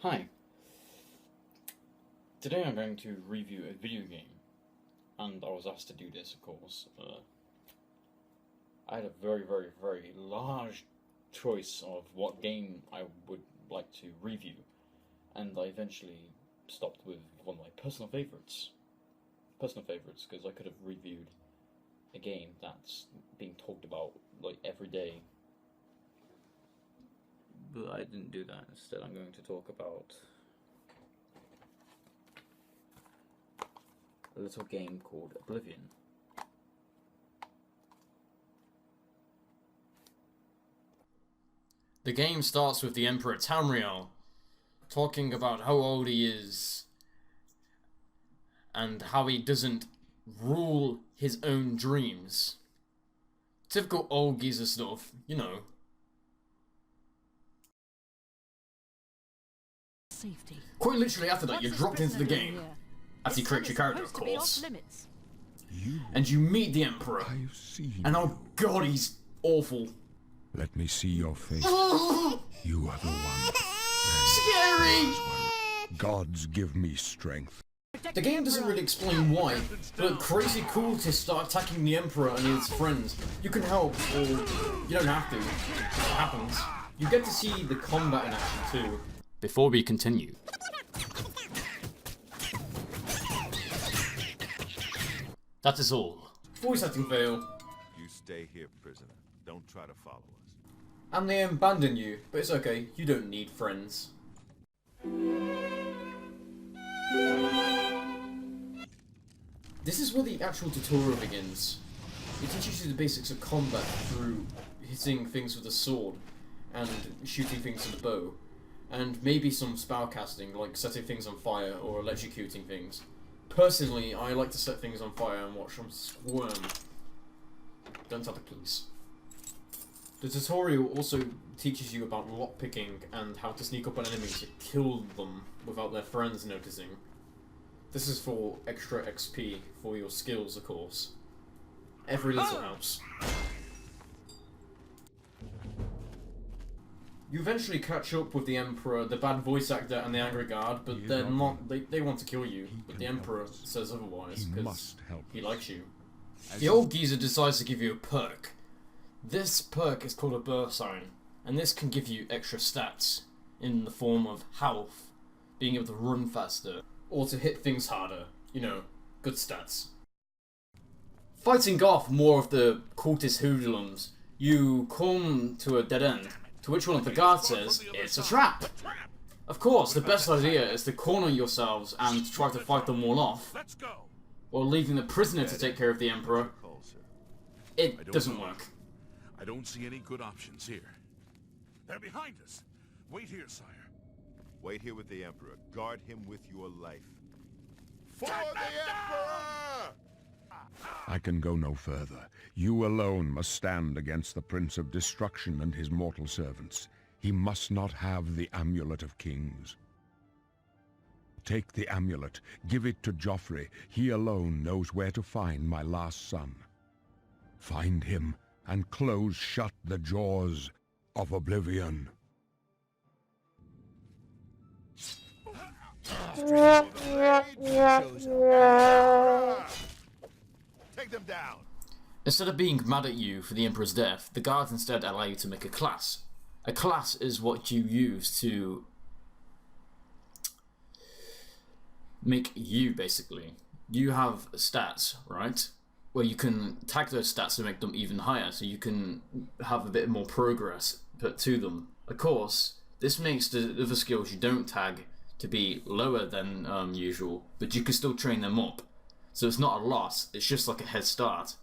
Hi. Today I'm going to review a video game, and I was asked to do this, of course. I had a very large choice of what game I would like to review, and I eventually stopped with one of my personal favorites. Because I could have reviewed a game that's being talked about like every day. But I didn't do that. Instead, I'm going to talk about a little game called Oblivion. The game starts with the Emperor Tamriel talking about how old he is and how he doesn't rule his own dreams. Typical old geezer stuff, you know. Safety. Quite literally after that, you're dropped into the game. As you create your character, of course. And you meet the Emperor. And oh god, he's awful. Let me see your face. You are the one. Scary! Gods give me strength. The game doesn't really explain why, but crazy cultists start attacking the Emperor and his friends. You can help, or you don't have to. It happens. You get to see the combat in action too. Before we continue, that is all. Voice acting fail. You stay here, prisoner. Don't try to follow us. And they abandon you, but it's okay, you don't need friends. This is where the actual tutorial begins. It teaches you the basics of combat through hitting things with a sword and shooting things with a bow. And maybe some spell casting, like setting things on fire or electrocuting things. Personally, I like to set things on fire and watch them squirm. Don't tell the police. The tutorial also teaches you about lockpicking and how to sneak up on enemies and kill them without their friends noticing. This is for extra XP for your skills, of course. Every little helps. You eventually catch up with the Emperor, the bad voice actor, and the angry guard, but they're not. They want to kill you, but the Emperor says otherwise because he likes you. The old geezer decides to give you a perk. This perk is called a burst sign, and this can give you extra stats in the form of health, being able to run faster, or to hit things harder. You know, good stats. Fighting off more of the cultist hoodlums, you come to a dead end. To which one of the guards says, "It's a trap!" Of course, the best idea is to corner yourselves and try to fight them all off, while leaving the prisoner to take care of the Emperor. It doesn't work. I don't see any good options here. They're behind us. Wait here, sire. Wait here with the Emperor. Guard him with your life. For the Emperor! I can go no further. You alone must stand against the Prince of Destruction and his mortal servants. He must not have the Amulet of Kings. Take the amulet, give it to Joffrey. He alone knows where to find my last son. Find him and close shut the jaws of Oblivion. Take them down. Instead of being mad at you for the Emperor's death, the guards instead allow you to make a class. A class is what you use to make you, basically. You have stats, right? Where you can tag those stats to make them even higher, so you can have a bit more progress put to them. Of course, this makes the other skills you don't tag to be lower than usual, but you can still train them up. So it's not a loss, it's just like a head start.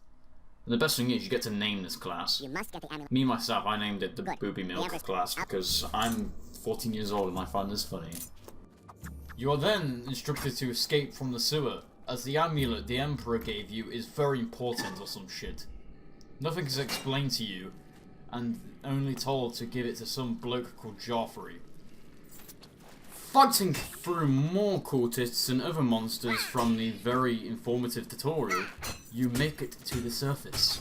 And the best thing is you get to name this class. Me, myself, I named it the Booby Milk class because I'm 14 years old and I find this funny. You are then instructed to escape from the sewer, as the amulet the Emperor gave you is very important or some shit. Nothing is explained to you, and only told to give it to some bloke called Joffrey. Fighting through more cultists and other monsters from the very informative tutorial, you make it to the surface.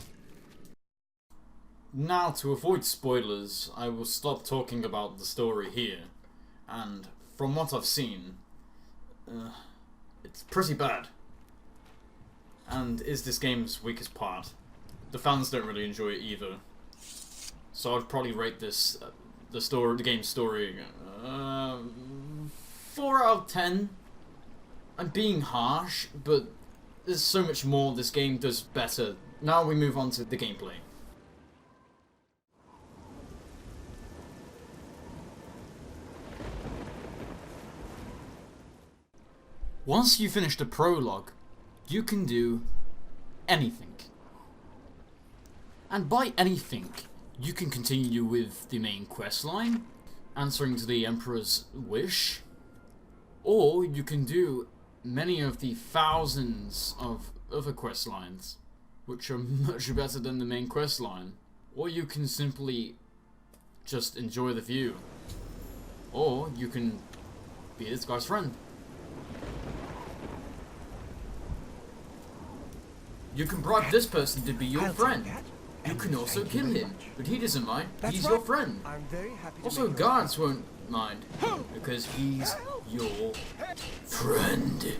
Now, to avoid spoilers, I will stop talking about the story here, and from what I've seen, it's pretty bad. And is this game's weakest part. The fans don't really enjoy it either. So I'd probably rate this, the game's story, 4 out of 10. I'm being harsh, but there's so much more this game does better. Now we move on to the gameplay. Once you finish the prologue, you can do anything. And by anything, you can continue with the main quest line, answering to the Emperor's wish, or you can do many of the thousands of other quest lines, which are much better than the main quest line, or you can simply just enjoy the view, or you can be this guy's friend. You can bribe this person to be your friend. You can also kill him, but he doesn't mind. He's your friend. Also, guards won't mind, because he's your friend.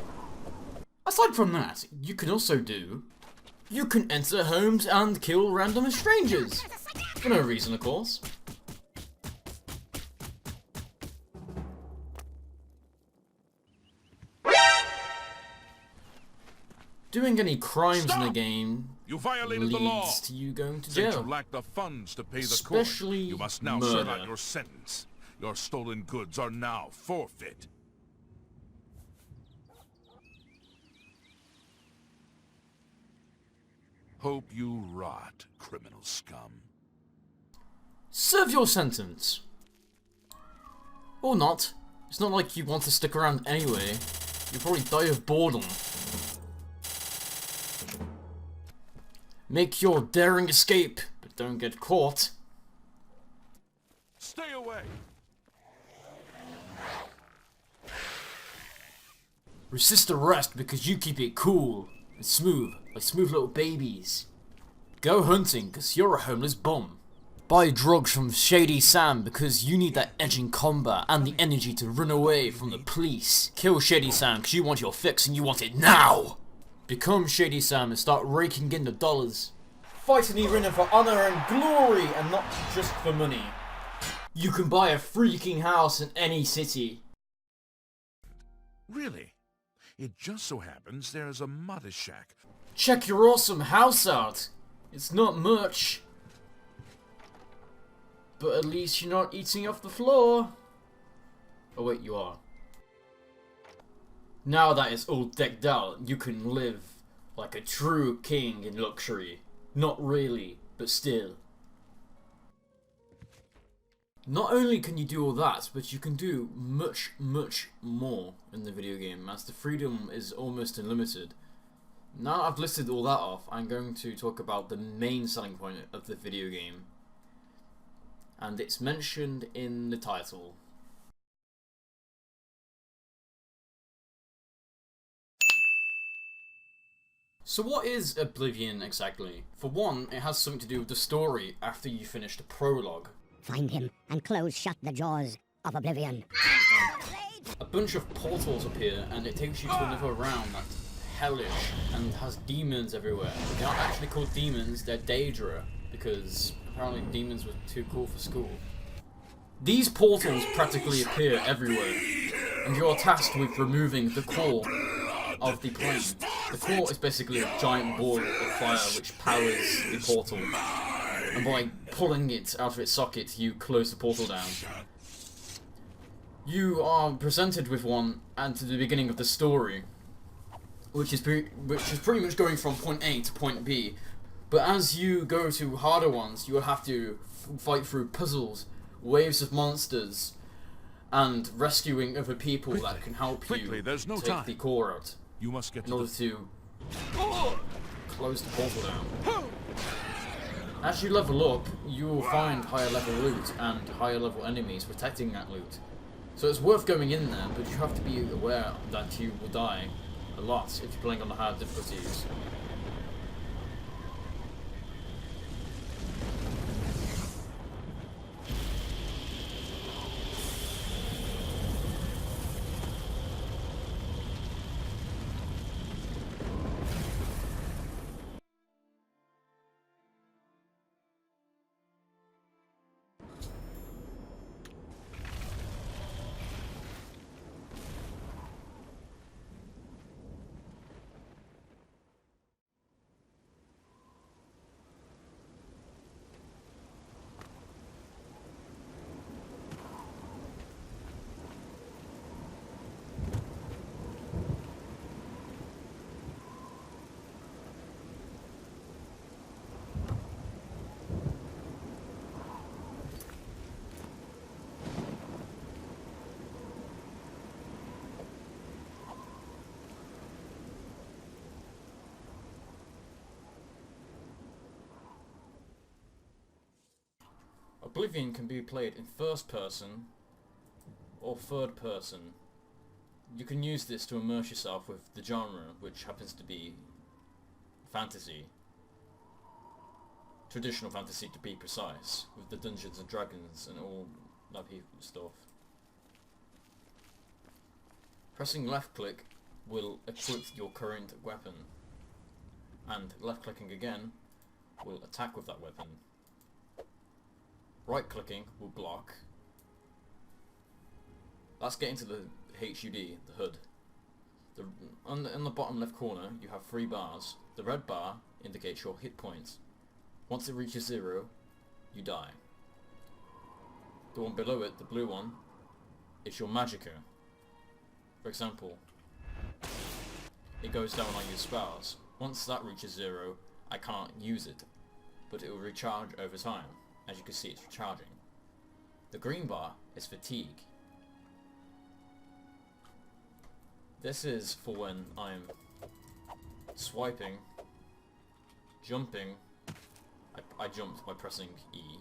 Aside from that, you can also you can enter homes and kill random strangers. For no reason, of course. Doing any crimes in the game You violated the law. leads to you going to Since jail. you lack the funds to pay the Especially court, you must now murder. serve out your sentence. Your stolen goods are now forfeit. Hope you rot, criminal scum. Serve your sentence. Or not. It's not like you want to stick around anyway. You'll probably die of boredom. Make your daring escape, but don't get caught. Stay away. Resist arrest because you keep it cool and smooth, like smooth little babies. Go hunting because you're a homeless bum. Buy drugs from Shady Sam because you need that edge in combat and the energy to run away from the police. Kill Shady Sam because you want your fix and you want it now! Become Shady Sam and start raking in the dollars. Fight in the arena for honor and glory and not just for money. You can buy a freaking house in any city. Really? It just so happens there's a modest shack. Check your awesome house out. It's not much. But at least you're not eating off the floor. Oh wait, you are. Now that it's all decked out, you can live like a true king in luxury. Not really, but still. Not only can you do all that, but you can do much, much more in the video game, as the freedom is almost unlimited. Now I've listed all that off, I'm going to talk about the main selling point of the video game. And it's mentioned in the title. So what is Oblivion exactly? For one, it has something to do with the story after you finish the prologue. Find him and close shut the jaws of Oblivion. A bunch of portals appear and it takes you to another realm that's hellish and has demons everywhere. They're not actually called demons, they're Daedra, because apparently demons were too cool for school. These portals practically appear everywhere, and you're tasked with removing the core of the plane. The core is basically a giant ball of fire which powers the portal, and by pulling it out of its socket you close the portal down. You are presented with one at the beginning of the story, which is pretty much going from point A to point B, but as you go to harder ones you will have to fight through puzzles, waves of monsters, and rescuing other people that can help you there's no take time. the core out You must get in to order to close the portal down. As you level up, you will find higher level loot and higher level enemies protecting that loot. So it's worth going in there, but you have to be aware that you will die a lot if you're playing on the hard difficulties. Oblivion can be played in first person or third person. You can use this to immerse yourself with the genre, which happens to be fantasy. Traditional fantasy, to be precise, with the Dungeons and Dragons and all that stuff. Pressing left click will equip your current weapon, and left clicking again will attack with that weapon. Right clicking will block. Let's get into the HUD, the HUD. In the bottom left corner you have 3 bars. The red bar indicates your hit points. Once it reaches 0, you die. The one below it, the blue one, is your magicka. For example, it goes down on your spells. Once that reaches 0, I can't use it, but it will recharge over time. As you can see, it's recharging. The green bar is fatigue. This is for when I'm swiping, jumping. I jumped by pressing E.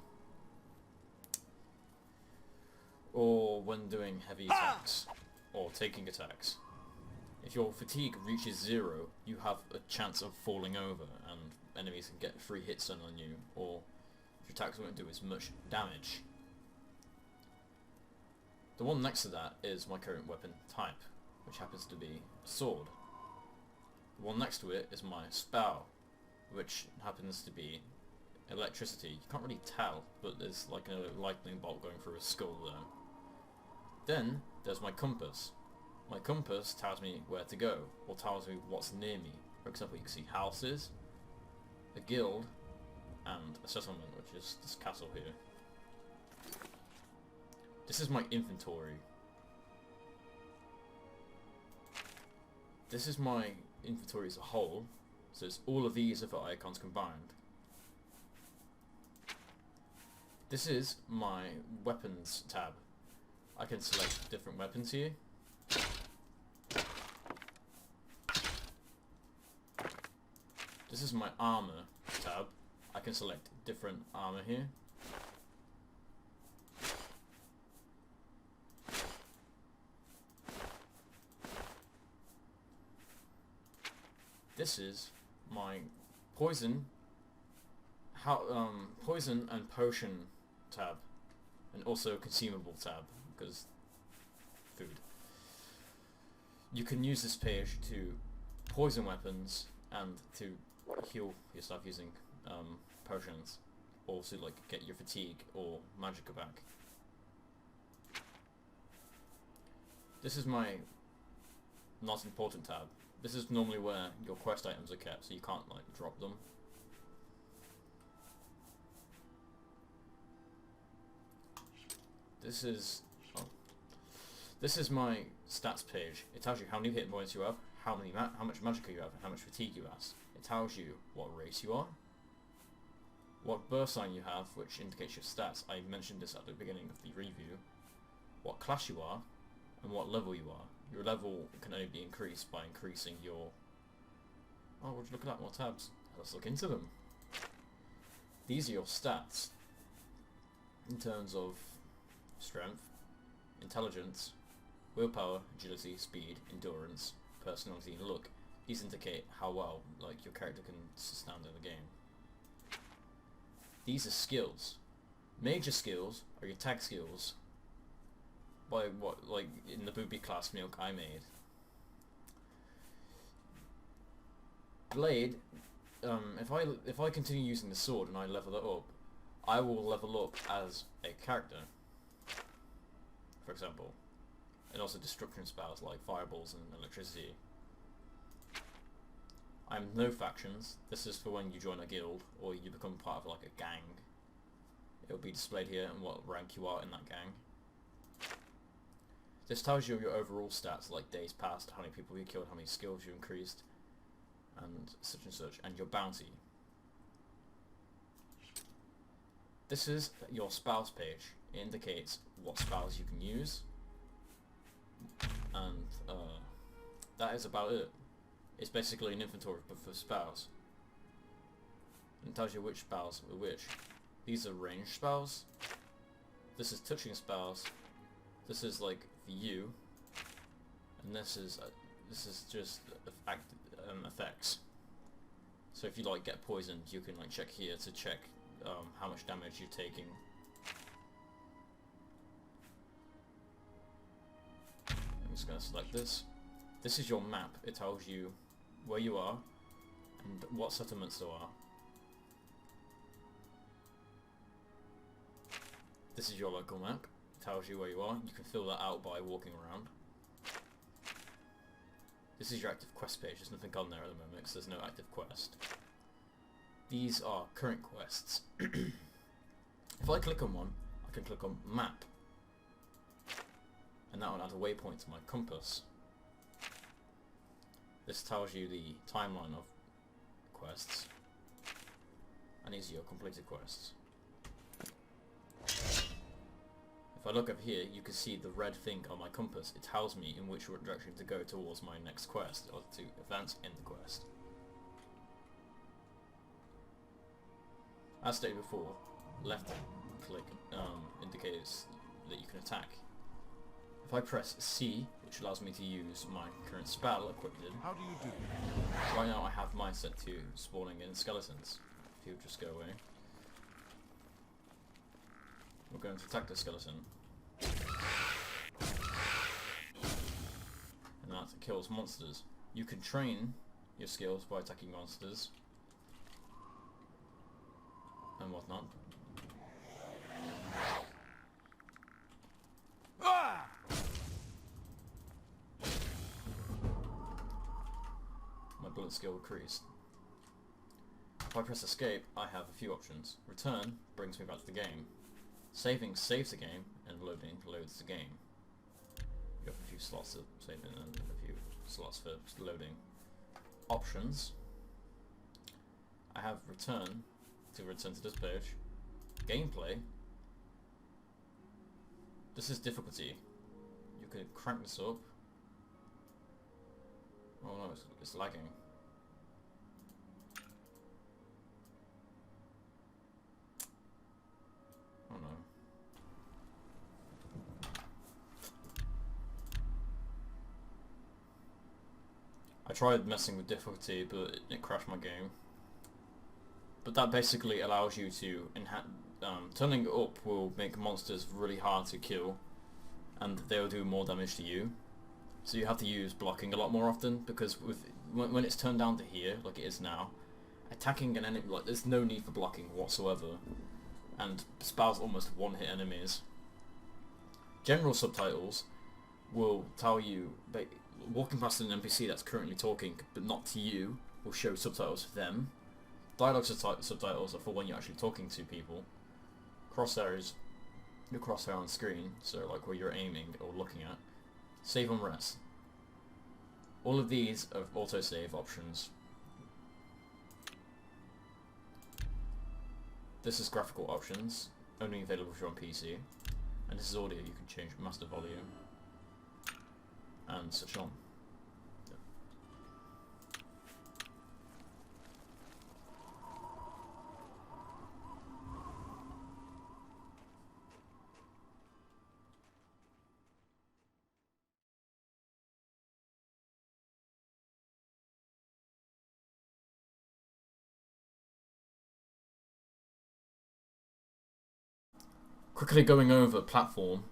Or when doing heavy attacks, or taking attacks. If your fatigue reaches 0, you have a chance of falling over, and enemies can get 3 hits on you, or your attacks won't do as much damage. The one next to that is my current weapon type, which happens to be sword. The one next to it is my spell, which happens to be electricity. You can't really tell, but there's like a lightning bolt going through a skull there. Then there's my compass. My compass tells me where to go, or tells me what's near me. For example, you can see houses, a guild, and a settlement, which is this castle here. This is my inventory. This is my inventory as a whole, so it's all of these other icons combined. This is my weapons tab. I can select different weapons here. This is my armor tab. I can select different armor here. This is my poison, poison and potion tab, and also consumable tab, because food. You can use this page to poison weapons and to heal yourself using potions, or to like get your fatigue or magicka back. This is my not important tab. This is normally where your quest items are kept, so you can't like drop them. This is my stats page. It tells you how many hit points you have, how much magicka you have, and how much fatigue you have. It tells you what race you are, what birth sign you have, which indicates your stats. I mentioned this at the beginning of the review. What class you are, and what level you are. Your level can only be increased by increasing your... Oh, would you look at that? More tabs. Let's look into them. These are your stats in terms of strength, intelligence, willpower, agility, speed, endurance, personality, and look. These indicate how well like your character can stand in the game. These are skills. Major skills are your tag skills. By what, like in the booby class milk I made. Blade, if I continue using the sword and I level it up, I will level up as a character, for example, and also destruction spells like fireballs and electricity. I'm no factions. This is for when you join a guild or you become part of like a gang. It will be displayed here and what rank you are in that gang. This tells you your overall stats, like days passed, how many people you killed, how many skills you increased, and such, and your bounty. This is your spells page. It indicates what spells you can use, and that is about it. It's basically an inventory for spells. It tells you which spells are which. These are ranged spells. This is touching spells. This is like for you, and this is just effects. So if you like get poisoned, you can like check here to check how much damage you're taking. I'm just gonna select this. This is your map. It tells you where you are and what settlements there are. This is your local map. It tells you where you are. You can fill that out by walking around. This is your active quest page. There's nothing on there at the moment because there's no active quest. These are current quests. If I click on one, I can click on map. And that will add a waypoint to my compass. This tells you the timeline of quests. And these are your completed quests. If I look up here, you can see the red thing on my compass. It tells me in which direction to go towards my next quest, or to advance in the quest. As stated before, left click indicates that you can attack. If I press C, which allows me to use my current spell equipped, How do you do? right now I have mine set to spawning in skeletons. If you would just go away. We're going to attack the skeleton. And that kills monsters. You can train your skills by attacking monsters and whatnot. My bullet skill increased. If I press escape, I have a few options. Return brings me back to the game. Saving saves the game, and loading loads the game. You have a few slots to save in and a few slots for loading. Options. I have return to return to this page. Gameplay. This is difficulty. You can crank this up. Oh no, it's lagging. Oh no. I tried messing with difficulty, but it crashed my game. But that basically allows you to turning it up will make monsters really hard to kill, and they'll do more damage to you. So you have to use blocking a lot more often, because when it's turned down to here, like it is now, attacking an enemy, like there's no need for blocking whatsoever, and spells almost one-hit enemies. General subtitles will tell you, walking past an NPC that's currently talking but not to you, will show subtitles for them. Dialogue subtitles are for when you're actually talking to people. Crosshairs, your crosshair on screen, so like where you're aiming or looking at. Save and rest. All of these are autosave options. This is graphical options, only available if you're on PC. And this is audio, you can change master volume and such on. Quickly going over platform,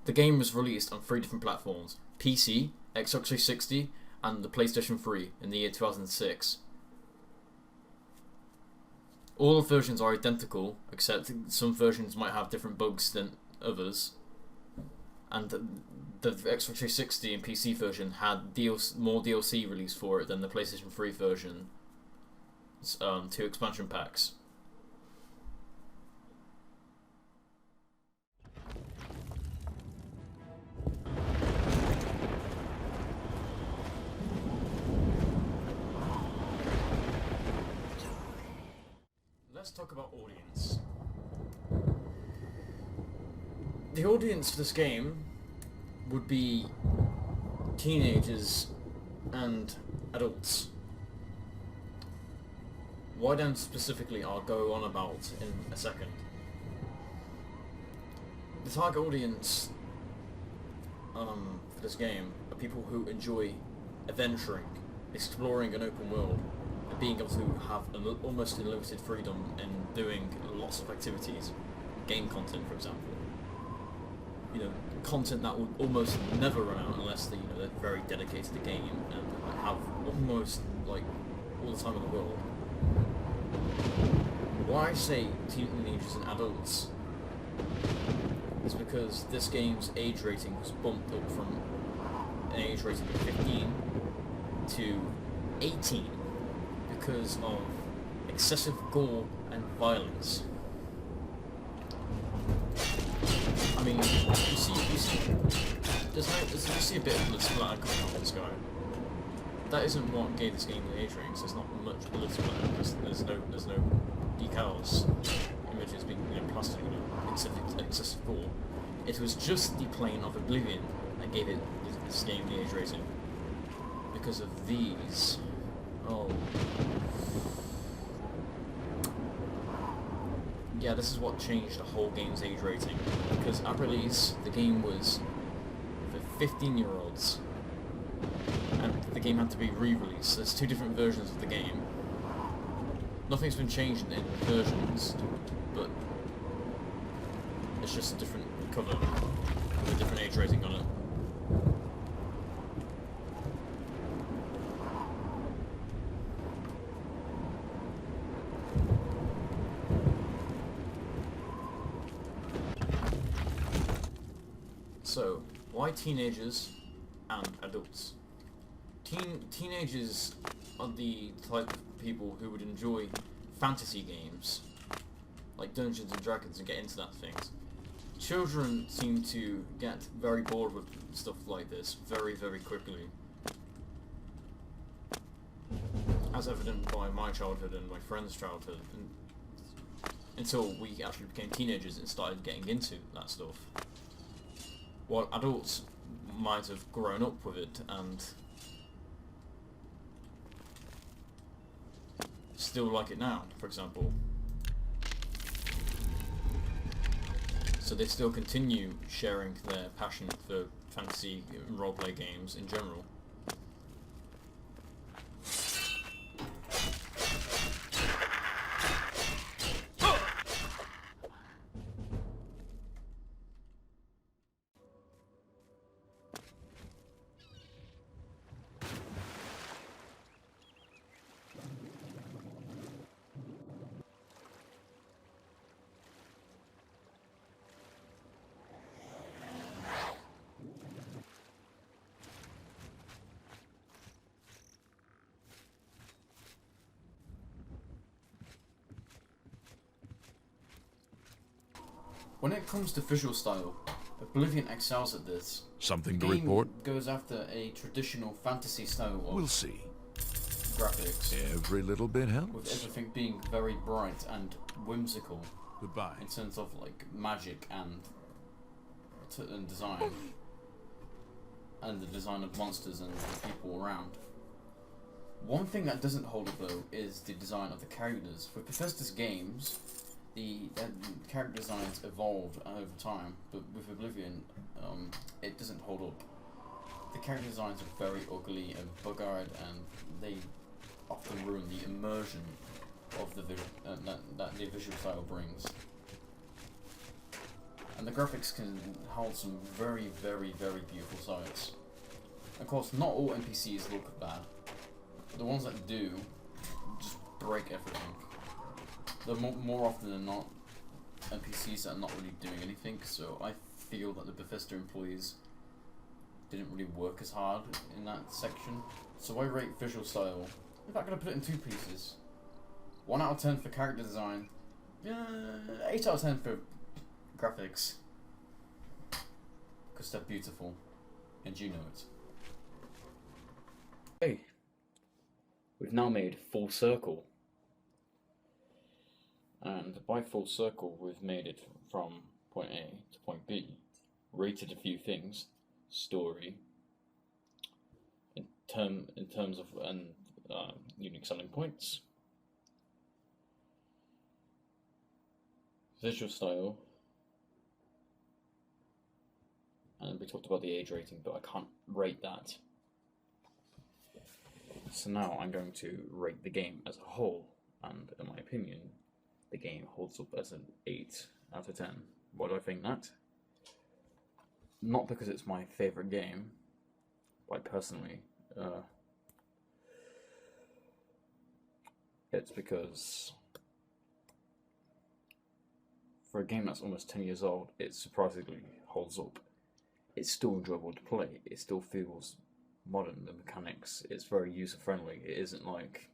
the game was released on 3 different platforms: PC, Xbox 360, and the PlayStation 3 in the year 2006. All the versions are identical, except some versions might have different bugs than others. And the Xbox 360 and PC version had more DLC released for it than the PlayStation 3 version. 2 expansion packs. Let's talk about audience. The audience for this game would be teenagers and adults. Why then specifically I'll go on about in a second. the target audience for this game are people who enjoy adventuring, exploring an open world, and being able to have almost unlimited freedom in doing lots of activities, game content, for example. You know, content that will almost never run out unless they, they're very dedicated to the game and have almost like all the time in the world. Why I say teenagers and adults is because this game's age rating was bumped up from an age rating of 15 to 18 because of excessive gore and violence. I mean, you see a bit of blood splatter coming off this guy. That isn't what gave this game the age ratings. There's not much blood splatter. There's no decals, images being plastered, excessive gore. It was just the plane of Oblivion that gave it this game the age rating. Because of these. Oh. Yeah, this is what changed the whole game's age rating. Because at release, the game was for 15-year-olds. And the game had to be re-released. There's two different versions of the game. Nothing's been changed in the versions, but it's just a different cover with a different age rating on it. So, why teenagers and adults? Teenagers are the type of people who would enjoy fantasy games, like Dungeons and Dragons, and get into that things. Children seem to get very bored with stuff like this very, very quickly. As evident by my childhood and my friend's childhood, until we actually became teenagers and started getting into that stuff. While adults might have grown up with it and still like it now, for example. So they still continue sharing their passion for fantasy and roleplay games in general. When it comes to visual style, Oblivion excels at this. Something the to game report? Goes after a traditional fantasy style of We'll see. graphics, Every little bit with helps. everything being very bright and whimsical Goodbye. in terms of like magic and design, and the design of monsters and the people around. One thing that doesn't hold up though is the design of the characters. For Bethesda's games, the character designs evolved over time, but with Oblivion, it doesn't hold up. The character designs are very ugly and bug-eyed, and they often ruin the immersion of the that the visual style brings. And the graphics can hold some very, very, very beautiful sights. Of course, not all NPCs look bad. The ones that do just break everything. They're more often than not NPCs that are not really doing anything, so I feel that the Bethesda employees didn't really work as hard in that section. So I rate visual style, in fact I'm going to put it in 2 pieces. 1 out of 10 for character design, 8 out of 10 for graphics. Because they're beautiful, and you know it. Okay, we've now made full circle. And by full circle, we've made it from point A to point B, rated a few things, story, in terms of unique selling points, visual style, and we talked about the age rating, but I can't rate that. So now I'm going to rate the game as a whole, and in my opinion, the game holds up as an 8 out of 10. Why do I think that? Not because it's my favourite game, like personally, it's because for a game that's almost 10 years old, it surprisingly holds up. It's still enjoyable to play, it still feels modern, the mechanics, it's very user friendly, it isn't like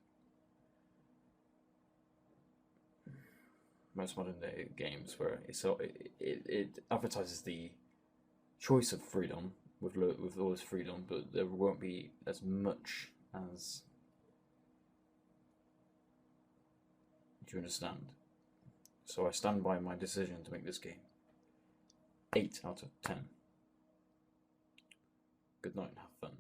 most modern day games where it advertises the choice of freedom with all this freedom, but there won't be as much as. Do you understand? So I stand by my decision to make this game 8 out of 10. Good night and have fun.